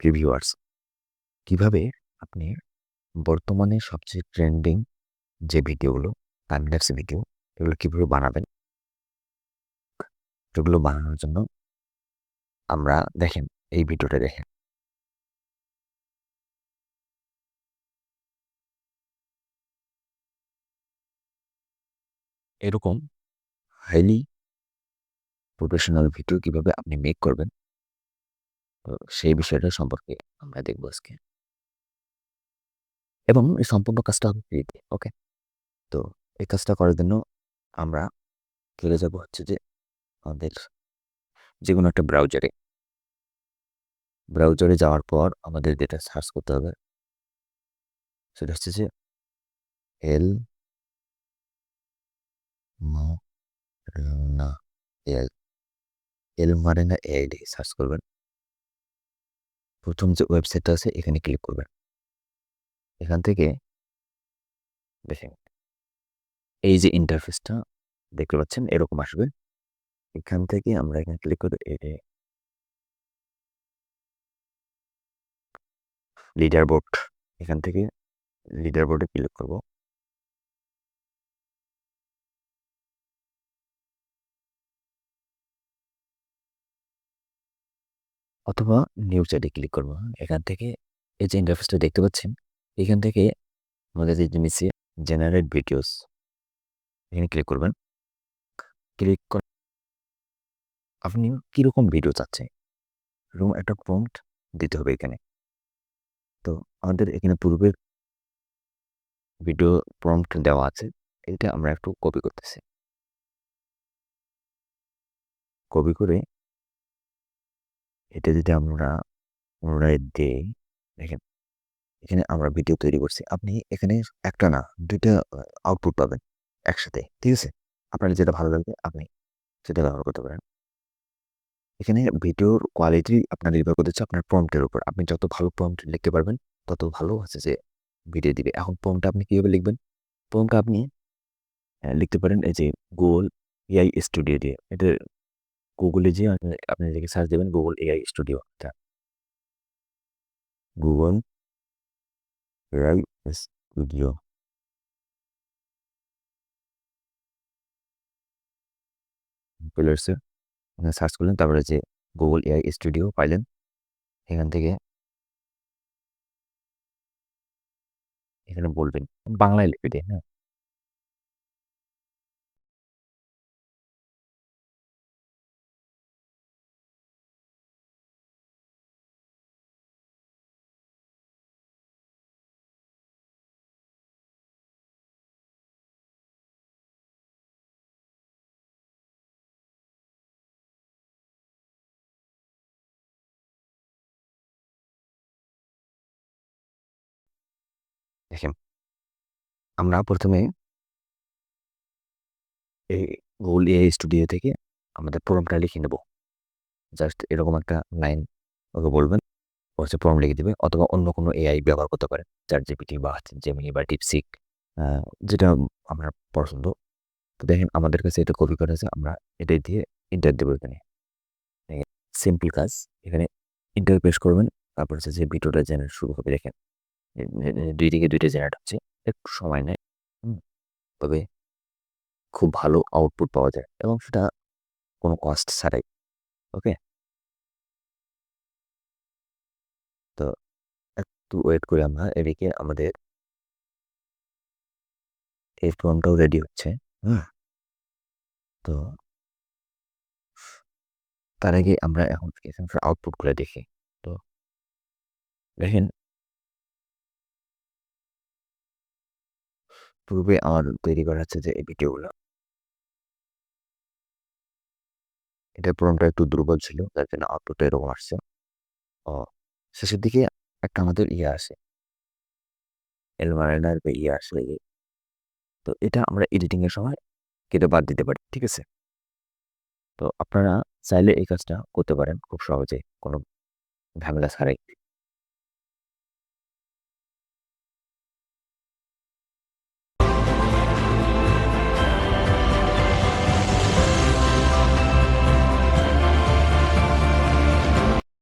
Previewers, কিভাবে আপনি বর্তমানে সবচেয়ে ট্রেন্ডিং যে ভিডিওগুলো, টাইম ল্যাপস ভিডিও, এগুলো কিভাবে বানাবেন? এগুলো বানানোর জন্য আমরা দেখেন, এই ভিডিওটা দেখেন। এরকম হাইলি প্রফেশনাল ভিডিও কিভাবে আপনি মেক করবেন, তো সেই বিষয়টা সম্পর্কে আমরা দেখব আজকে। এবং এই সম্পূর্ণ কাজটা হবে ফ্রিতে। ওকে? তো এই কাজটা করার জন্য আমরা চলে যাব হচ্ছে যে আমাদের যেকোনো একটা ব্রাউজারে যাওয়ার পর আমাদের যেটা সার্চ করতে হবে সেটা হচ্ছে যে এল মারিনা এল এল মারিনা এআই লিখে সার্চ করবেন। প্রথম যে ওয়েবসাইটটা আছে এখানে ক্লিক করবেন। এখান থেকে দেখেন এই যে ইন্টারফেসটা দেখতে পাচ্ছেন এরকম আসবে। এখান থেকে আমরা এখানে ক্লিক করে লিডার বোর্ড, এখান থেকে লিডার বোর্ডে ক্লিক করব। অথবা নিউ চ্যাটে ক্লিক করব। এখান থেকে এই যে ইন্টারফেসটা দেখতে পাচ্ছেন, এখান থেকে আমাদের যে নিচে জেনারেট ভিডিওস, এখানে ক্লিক করবেন। ক্লিক করে আপনি কীরকম ভিডিও চাচ্ছেন এরকম একটা প্রম্পট দিতে হবে এখানে। তো আমাদের এখানে পূর্বের ভিডিও প্রম্পট দেওয়া আছে, এটা আমরা একটু কপি করতেছি। কপি করে এটা যদি আমরা পুনরায় দেই, দেখেন এখানে আমরা ভিডিও তৈরি করছি। আপনি এখানে একটা না ২ টা আউটপুট পাবেন একসাথে। ঠিক আছে? আপনার যেটা ভালো লাগবে আপনি সেটা ব্যবহার করতে পারেন। এখানে ভিডিওর কোয়ালিটি আপনার নির্ভর করতেছে আপনার প্রম্পটের উপর। আপনি যত ভালো প্রম্পট লিখতে পারবেন তত ভালো হচ্ছে যে ভিডিও দিবে। এখন প্রম্পটটা আপনি কিভাবে লিখবেন? প্রম্পটটা আপনি লিখতে পারেন এই যে Google AI স্টুডিও দিয়ে। এটা গুগলে যেয়ে আপনি লিখে সার্চ দিবেন Google AI studio. Google AI studio. চলে আসছে। এখানে সার্চ করলেন, তারপরে যে Google AI স্টুডিও পাইলেন। এখান থেকে এখানে বলবেন, বাংলায় লিখে দিন, হ্যাঁ? দেখেন, আমরা ১ম এ এই Google AI স্টুডিও থেকে আমাদের প্রম্পটটা লিখে নেব। জাস্ট এরকম একটা লাইন ওকে বলবেন, ও হচ্ছে প্রম্পট লিখে দিবে, অথবা অন্য কোনো AI ব্যবহার করতে পারেন। ChatGPT বা Gemini বা DeepSeek, আ যেটা আপনার পছন্দ। তো দেখেন আমাদের কাছে এটা কপি করা আছে, আমরা এটাই দিয়ে এন্টার দেব এখানে। দেখেন সিম্পল কাজ। এখানে এন্টার প্রেস করবেন। তারপর হচ্ছে যে ভিডিওটা জেনারেট শুরু হবে দেখেন। ২ দিকে ২ টা জেনারেট হচ্ছে। একটু সময় নেয়। হুম? তবে খুব ভালো আউটপুট পাওয়া যায় এবং সেটা কোনো কস্ট ছাড়াই। ওকে? তো একটু ওয়েট করি আমরা। এদিকে আমাদের এই ফর্মটাও রেডি হচ্ছে। হুম? তো তার আগে আমরা এখন এখানকার আউটপুটগুলা দেখি। তো দেখেন, পূর্বে আমার তৈরি করা হচ্ছে যে এই ভিডিওগুলা। এটার প্রম্পটটা একটু দুর্বল ছিল। যার জন্য আউটপুটটা এরকম আসছে। ও শেষের দিকে একটা আমাদের ইয়ে আসে। এলমারেনার বা ইয়ে আসে। তো এটা আমরা এডিটিং এর সময় কেটে বাদ দিতে পারি। ঠিক আছে? তো আপনারা চাইলে এই কাজটা করতে পারেন খুব সহজে, কোনো ঝামেলা ছাড়াই।